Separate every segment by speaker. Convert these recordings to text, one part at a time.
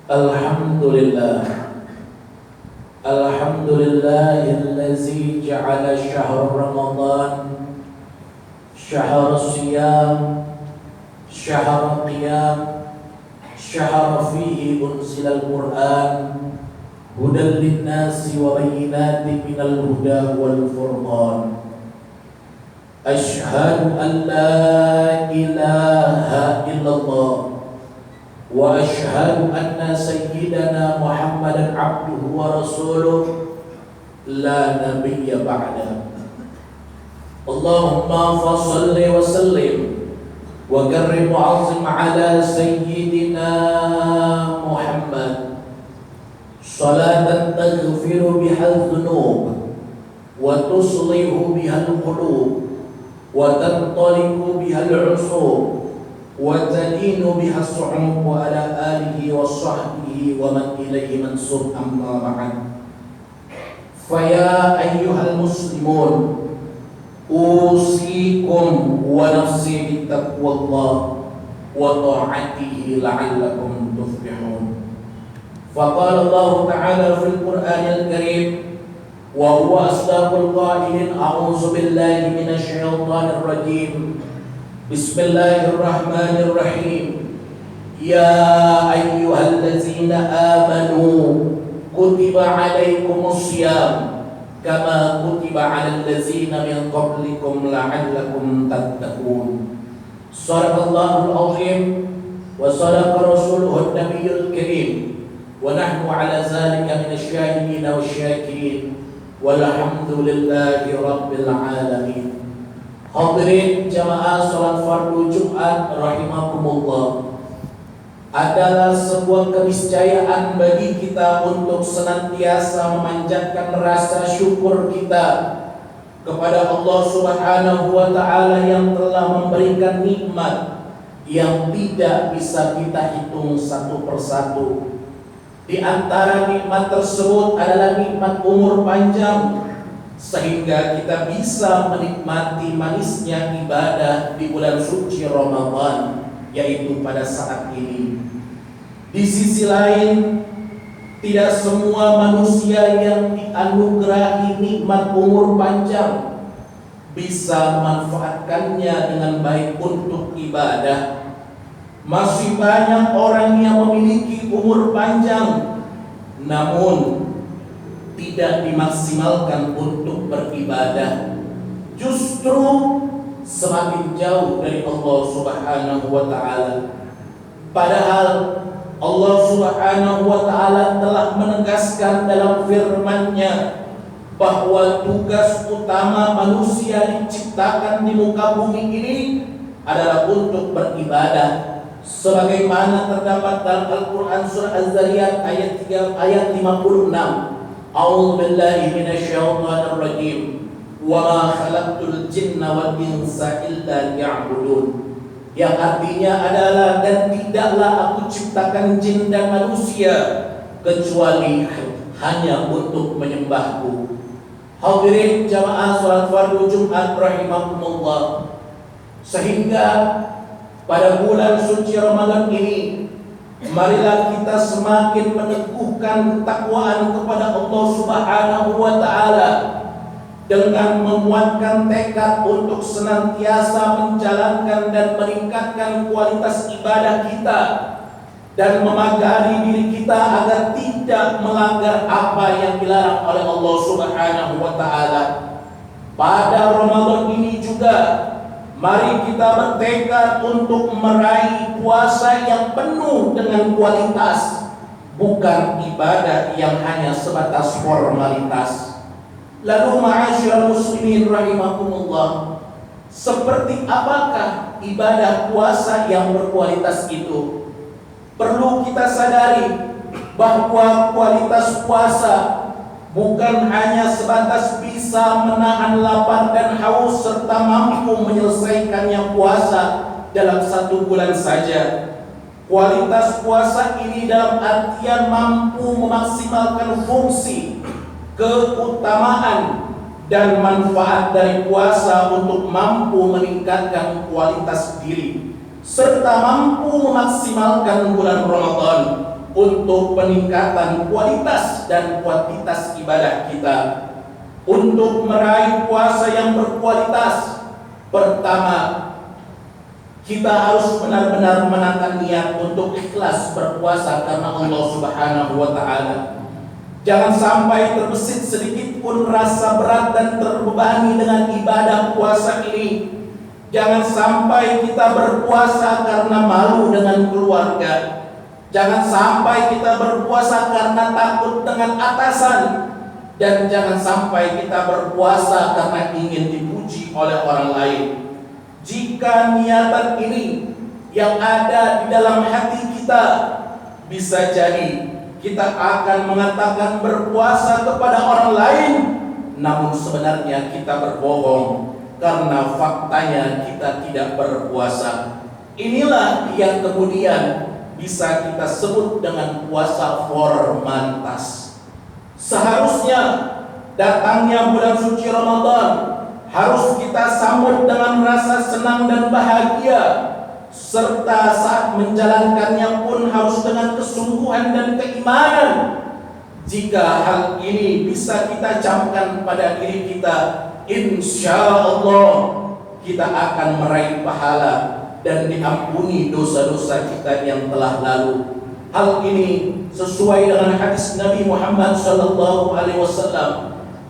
Speaker 1: Alhamdulillah. Alhamdulillahillazi ja'ala syahr Ramadan syahr siyam, syahr qiyam, syahr fihi unzilal Qur'an hudan linnasi wa bayyinatin minal huda wal furqan. Asyhadu an la ilaha illallah wa asyhadu anna sayyidana Muhammadan abduhu wa rasuluh la nabiyya ba'da. Allahumma fassalli wa sallim wa karrim wa azim ala sayyidina Muhammad salatan taghfiru biha dhunub wa tuslihu biha al-qulub wa tantaliqu biha al-usub wa tadinu biha as-su'ub wa ala alihi wa sahbihi wa man ilayhi mansub, amma ba'd. Fa ya ayyuhal muslimun usikum wa nafsi bittaqwallah wa ta'atihi la'allakum tuflihun. Faqala Allah ta'ala fil Qur'anil Karim wa huwa asdaqul qailin, a'udzu billahi minasy syaithanir rajim. Bismillahirrahmanirrahim. Ya ayyuhallazina amanu kutiba alaikumus syiyam kama kutiba alal ladzina min qablikum la'allakum tattaqun. Shadaqallahul azim wa shadaqa rasuluhun nabiyyul karim wa nahnu ala zalika minasy syahidin wasyakirin walhamdulillahi rabbil alamin. Hadirin jamaah salat fardu Jumat rahimakumullah, adalah sebuah keniscayaan bagi kita untuk senantiasa memanjatkan rasa syukur kita kepada Allah Subhanahu wa ta'ala yang telah memberikan nikmat yang tidak bisa kita hitung satu persatu. Di antara nikmat tersebut adalah nikmat umur panjang, sehingga kita bisa menikmati manisnya ibadah di bulan suci Ramadan, yaitu pada saat ini. Di sisi lain, tidak semua manusia yang dianugerahi nikmat umur panjang bisa memanfaatkannya dengan baik untuk ibadah. Masih banyak orang yang memiliki umur panjang namun tidak dimaksimalkan untuk beribadah, justru semakin jauh dari Allah Subhanahu wa ta'ala. Padahal Allah Subhanahu wa ta'ala telah menegaskan dalam firman-Nya bahwa tugas utama manusia diciptakan di muka bumi ini adalah untuk beribadah, sebagaimana terdapat dalam Al-Qur'an surah Az-Zariyat ayat 56. A'udzu billahi minasyaitonir rajim. Wa ma khalaqtul jinna wal insa illa liya'budun. Yang artinya adalah, dan tidaklah aku ciptakan jin dan manusia kecuali hanya untuk menyembahku. Hadirin jamaah salat fardu Jumat rahimakumullah, sehingga pada bulan suci Ramadan ini marilah kita semakin meneguhkan ketakwaan kepada Allah Subhanahu wa ta'ala dengan menguatkan tekad untuk senantiasa menjalankan dan meningkatkan kualitas ibadah kita dan memagari diri kita agar tidak melanggar apa yang dilarang oleh Allah Subhanahu wa ta'ala. Pada Ramadan ini juga mari kita bertekad untuk meraih puasa yang penuh dengan kualitas, bukan ibadah yang hanya sebatas formalitas. Lalu ma'asyiral muslimin rahimakumullah, seperti apakah ibadah puasa yang berkualitas itu? Perlu kita sadari bahwa kualitas puasa bukan hanya sebatas bisa menahan lapar dan haus serta mampu menyelesaikannya puasa dalam 1 bulan saja. Kualitas puasa ini dalam artian mampu memaksimalkan fungsi, keutamaan, dan manfaat dari puasa untuk mampu meningkatkan kualitas diri serta mampu memaksimalkan bulan Ramadan untuk peningkatan kualitas dan kuantitas ibadah kita. Untuk meraih puasa yang berkualitas, pertama, kita harus benar-benar menatap niat untuk ikhlas berpuasa karena Allah Subhanahu wa Ta'ala. Jangan sampai terbesit sedikit pun rasa berat dan terbebani dengan ibadah puasa ini. Jangan sampai kita berpuasa karena malu dengan keluarga. Jangan sampai kita berpuasa karena takut dengan atasan. Dan jangan sampai kita berpuasa karena ingin dipuji oleh orang lain. Jika niatan ini yang ada di dalam hati kita, bisa jadi kita akan mengatakan berpuasa kepada orang lain, namun sebenarnya kita berbohong karena faktanya kita tidak berpuasa. Inilah yang kemudian bisa kita sebut dengan puasa formalitas. Seharusnya datangnya bulan suci Ramadan harus kita sambut dengan rasa senang dan bahagia, serta saat menjalankannya pun harus dengan kesungguhan dan keimanan. Jika hal ini bisa kita camkan pada diri kita, insya Allah kita akan meraih pahala dan diampuni dosa-dosa kita yang telah lalu. Hal ini sesuai dengan hadis Nabi Muhammad SAW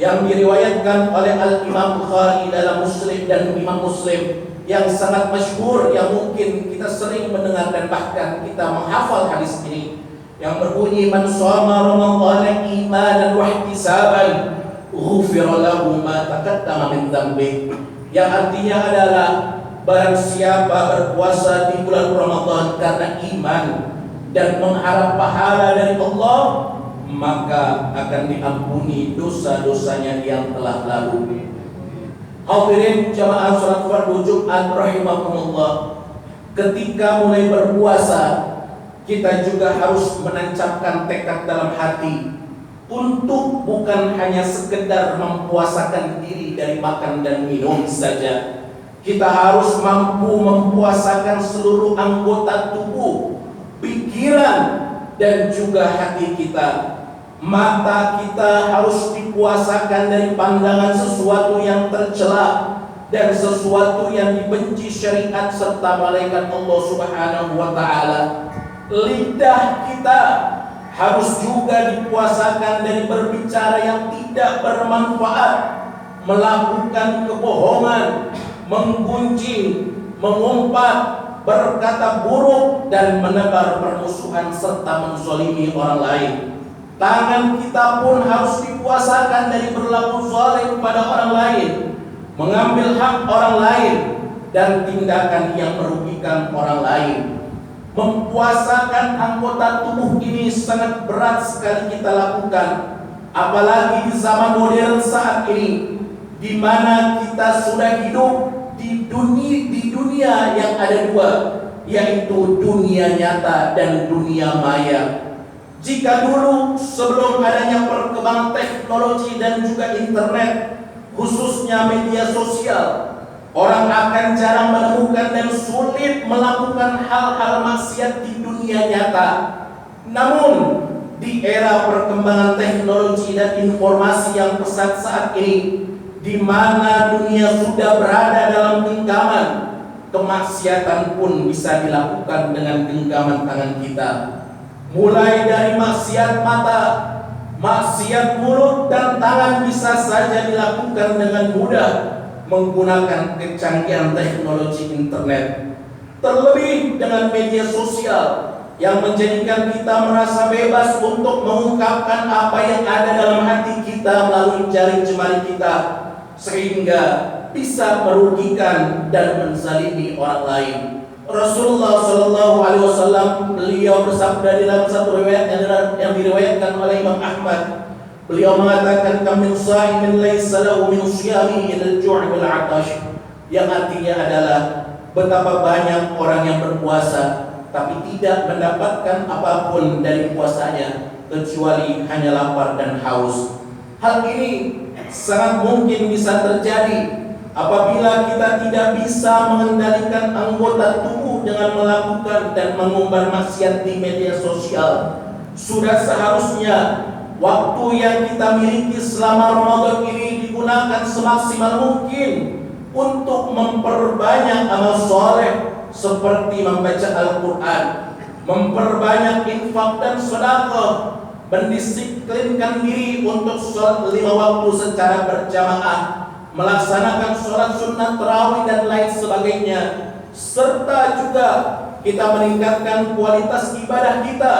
Speaker 1: yang diriwayatkan oleh Al-Imam Bukhari dalam Muslim dan Imam Muslim, yang sangat masyhur, yang mungkin kita sering mendengar dan bahkan kita menghafal hadis ini, yang berbunyi, man shoma ramadhana imanan wa ihtisaban ghufira lahu ma taqaddama min dhanbi. Yang artinya adalah barang siapa berpuasa di bulan Ramadan karena iman dan mengharap pahala dari Allah, maka akan diampuni dosa-dosanya yang telah lalu. Hadirin jamaah salat fardu Jumat rahimakumullah, ketika mulai berpuasa kita juga harus menancapkan tekad dalam hati untuk bukan hanya sekedar mempuasakan diri dari makan dan minum saja. Kita harus mampu mempuasakan seluruh anggota tubuh, pikiran, dan juga hati kita. Mata kita harus dipuasakan dari pandangan sesuatu yang tercela dan sesuatu yang dibenci syariat serta malaikat Allah Subhanahu wa Ta'ala. Lidah kita harus juga dipuasakan dari berbicara yang tidak bermanfaat, melakukan kebohongan, menggunjing, mengumpat, berkata buruk, dan menebar permusuhan serta menzalimi orang lain. Tangan kita pun harus dipuasakan dari berlaku zalim kepada orang lain, mengambil hak orang lain, dan tindakan yang merugikan orang lain. Mempuasakan anggota tubuh ini sangat berat sekali kita lakukan, apalagi di zaman modern saat ini, di mana kita sudah hidup di dunia yang ada dua, yaitu dunia nyata dan dunia maya. Jika dulu sebelum adanya perkembangan teknologi dan juga internet, khususnya media sosial, orang akan jarang menemukan dan sulit melakukan hal-hal maksiat di dunia nyata. Namun di era perkembangan teknologi dan informasi yang pesat saat ini, di mana dunia sudah berada dalam genggaman, kemaksiatan pun bisa dilakukan dengan genggaman tangan kita. Mulai dari maksiat mata, maksiat mulut dan tangan bisa saja dilakukan dengan mudah menggunakan kecanggihan teknologi internet. Terlebih dengan media sosial yang menjadikan kita merasa bebas untuk mengungkapkan apa yang ada dalam hati kita melalui jari jemari kita, sehingga bisa merugikan dan menzalimi orang lain. Rasulullah Shallallahu Alaihi Wasallam, beliau bersabda di dalam satu riwayat yang diriwayatkan oleh Imam Ahmad, beliau mengatakan, kam min sha'imin laisa lahu min shiyami illa al-ju' wal 'atash, yang artinya adalah betapa banyak orang yang berpuasa tapi tidak mendapatkan apapun dari puasanya kecuali hanya lapar dan haus. Hal ini sangat mungkin bisa terjadi apabila kita tidak bisa mengendalikan anggota tubuh dengan melakukan dan mengumbar maksiat di media sosial, Sudah seharusnya waktu yang kita miliki selama Ramadan ini digunakan semaksimal mungkin untuk memperbanyak amal soleh seperti membaca Al-Quran, memperbanyak infak dan sedekah, mendisiplinkan diri untuk sholat 5 waktu secara berjamaah, melaksanakan sholat sunnah tarawih dan lain sebagainya, serta juga kita meningkatkan kualitas ibadah kita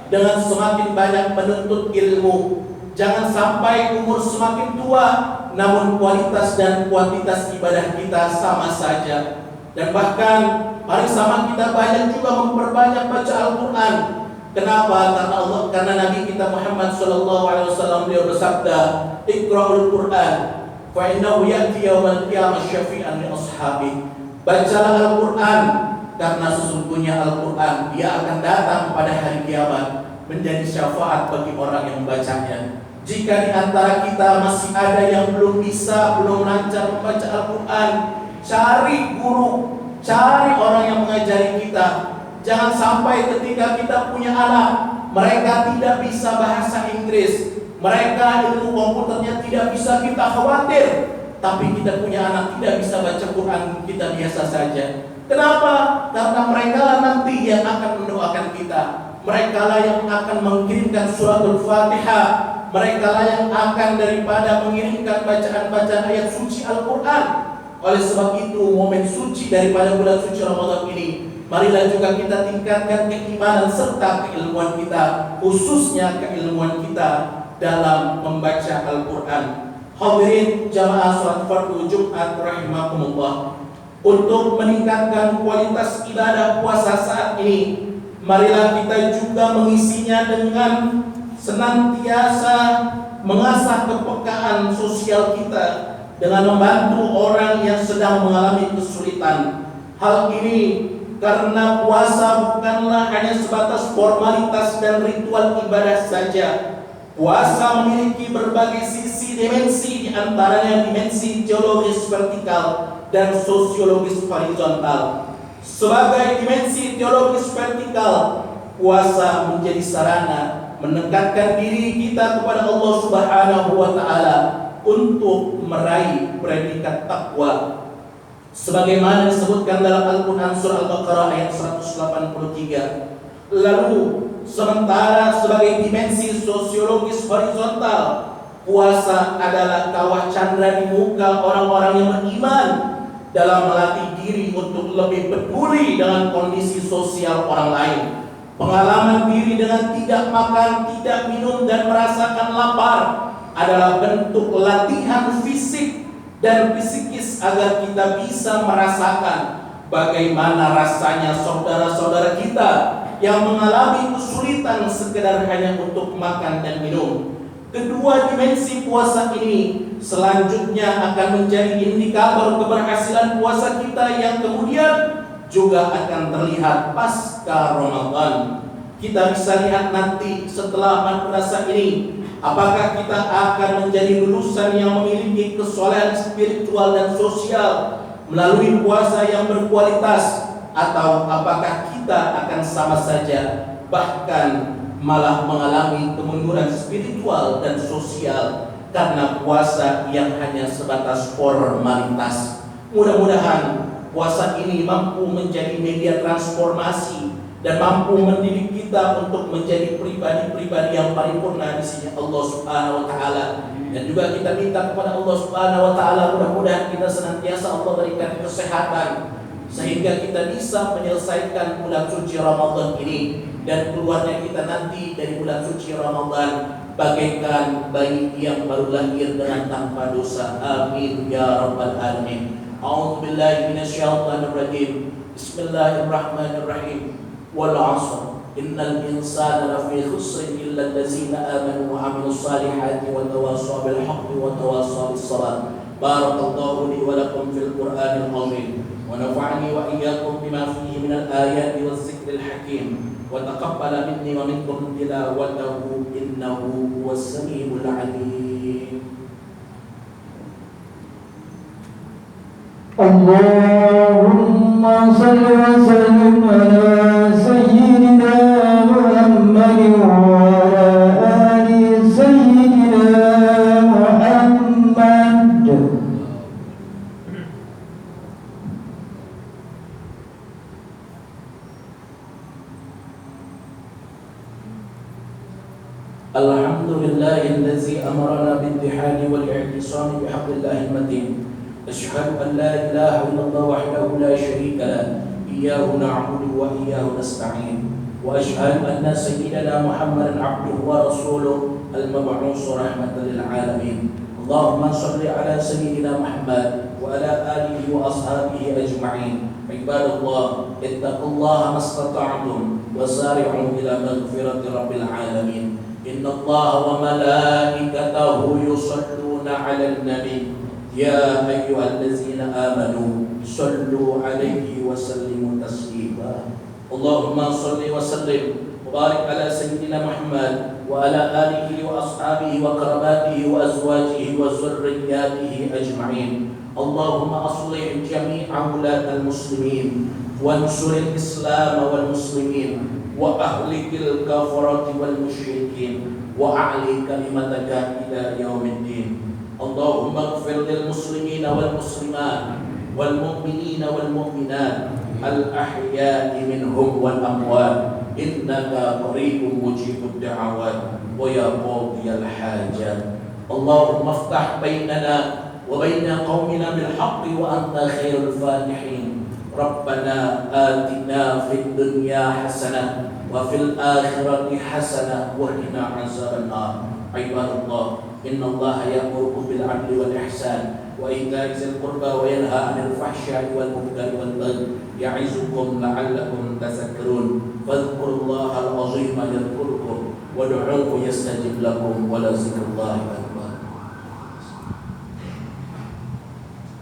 Speaker 1: dengan semakin banyak menuntut ilmu. Jangan sampai umur semakin tua namun kualitas dan kuantitas ibadah kita sama saja. Dan bahkan paling sama kita banyak juga memperbanyak baca Al-Quran. Kenapa? Karena Nabi kita Muhammad SAW beliau bersabda, "Iqra'ul Quran fa innahu ya'ti yaumal qiyamah syafi'an li ashabi." Bacalah Al-Quran karena sesungguhnya Al-Quran dia akan datang pada hari kiamat menjadi syafaat bagi orang yang membacanya. Jika di antara kita masih ada yang belum bisa, belum lancar membaca Al-Quran, cari guru, cari orang yang mengajari kita. Jangan sampai ketika kita punya anak, mereka tidak bisa bahasa Inggris, mereka ilmu komputernya tidak bisa, kita khawatir. Tapi kita punya anak tidak bisa baca Quran, kita biasa saja. Kenapa? Karena mereka lah nanti yang akan mendoakan kita. Mereka lah yang akan mengirimkan suratul Fatihah. Mereka lah yang akan daripada mengirimkan bacaan-bacaan ayat suci Al-Quran. Oleh sebab itu, momen suci daripada bulan suci Ramadan ini, marilah juga kita tingkatkan keimanan serta keilmuan kita, khususnya keilmuan kita dalam membaca Al-Quran. Hadirin jamaah salat fardu Jumat rahimakumullah. Untuk meningkatkan kualitas ibadah puasa saat ini, marilah kita juga mengisinya dengan senantiasa mengasah kepekaan sosial kita dengan membantu orang yang sedang mengalami kesulitan. Hal ini karena puasa bukanlah hanya sebatas formalitas dan ritual ibadah saja. Puasa memiliki berbagai sisi dimensi, di antaranya dimensi teologis vertikal dan sosiologis horizontal. Sebagai dimensi teologis vertikal, puasa menjadi sarana mendekatkan diri kita kepada Allah Subhanahu wa taala untuk meraih predikat takwa. Sebagaimana disebutkan dalam Al-Quran surah Al-Baqarah ayat 183. Lalu sementara sebagai dimensi sosiologis horizontal, puasa adalah kawah candra di muka orang-orang yang beriman dalam melatih diri untuk lebih peduli dengan kondisi sosial orang lain. Pengalaman diri dengan tidak makan, tidak minum dan merasakan lapar adalah bentuk latihan fisik dan psikis agar kita bisa merasakan bagaimana rasanya saudara-saudara kita yang mengalami kesulitan sekedar hanya untuk makan dan minum. Kedua dimensi puasa ini selanjutnya akan menjadi indikator keberhasilan puasa kita yang kemudian juga akan terlihat pasca Ramadan. Kita bisa lihat nanti setelah masa ini, apakah kita akan menjadi lulusan yang memiliki kesolehan spiritual dan sosial melalui puasa yang berkualitas, atau apakah kita akan sama saja bahkan malah mengalami kemunduran spiritual dan sosial karena puasa yang hanya sebatas formalitas. Mudah-mudahan puasa ini mampu menjadi media transformasi dan mampu mendidik kita untuk menjadi pribadi-pribadi yang paripurna di sisi Allah Subhanahu wa taala. Dan juga kita minta kepada Allah Subhanahu wa taala, mudah-mudahan kita senantiasa Allah berikan kesehatan sehingga kita bisa menyelesaikan bulan suci Ramadan ini dan keluarnya kita nanti dari bulan suci Ramadan bagaikan bayi yang baru lahir dengan tanpa dosa. Amin ya rabbal alamin. A'udzubillahi minasyaitonir rajim. Bismillahirrahmanirrahim. Wal 'ashr. Innal insana lafi khusr illa allazina amanu wa 'amilus salihati wa tawassaw bil haqqi wa tawassaw bis sabr. Barakallahu li wa lakum fil Qur'anil 'azim. Wa nafa'ani wa iyyakum bima fihi minal ayati waz zikril hakim. Wa taqabbala minni wa minkum tilawatahu innahu huwas samiul 'alim.
Speaker 2: Allahumma salli wa sallim ala sayyidina Muhammadin wa
Speaker 1: Alhamdulillahillazi amarna bittihadi wal i'tisami bihablillahi matin. Asyhadu an la ilaha illallah wahdahu la syarika lah. Iyyahu na'budu wa iyyahu nasta'in. Wa asyhadu anna sayyidana Muhammadan 'abduhu wa rasuluhu al-mab'uts rahmatan lil 'alamin. Allahumma shalli ala sayyidina Muhammad wa ala alihi wa ashabihi ajma'in. Ibadallah, ittaqullaha mastata'tum wa sari'u ila maghfirati rabbil 'alamin. Innallaha wa malaikatahu yusalluna 'alan nabi. Ya ayyuhallazina amanu sallu 'alaihi wa sallimu taslima. Allahumma shalli wa sallim وبارك على سيدنا محمد وعلى آله وأصحابه وقراباته وأزواجه وذرياته أجمعين. اللهم أصلح جميع ولاة المسلمين وانصر الإسلام والمسلمين وأهلك الكفرة والمشركين وأعلي كلمتك إلى يوم الدين. اللهم اغفر للمسلمين والمسلمات والمؤمنين والمؤمنات الأحياء منهم والأموات إنك قريب مجيب الدعوات ويا قاضي الحاجات. اللهم افتح بيننا وبين قومنا بالحق وأنت خير الفاتحين. ربنا آتنا في الدنيا حسنة وفي الآخرة حسنة وقنا عذاب النار. عباد الله، إن الله يأمركم بالعدل والإحسان وإيتاء ذي القربى وينهى عن الفحشاء والمنكر والبغي يعظكم لعلكم تذكرون. فاذكروا الله العظيم يذكركم وادعوه يستجب لكم ولذكر الله أكبر.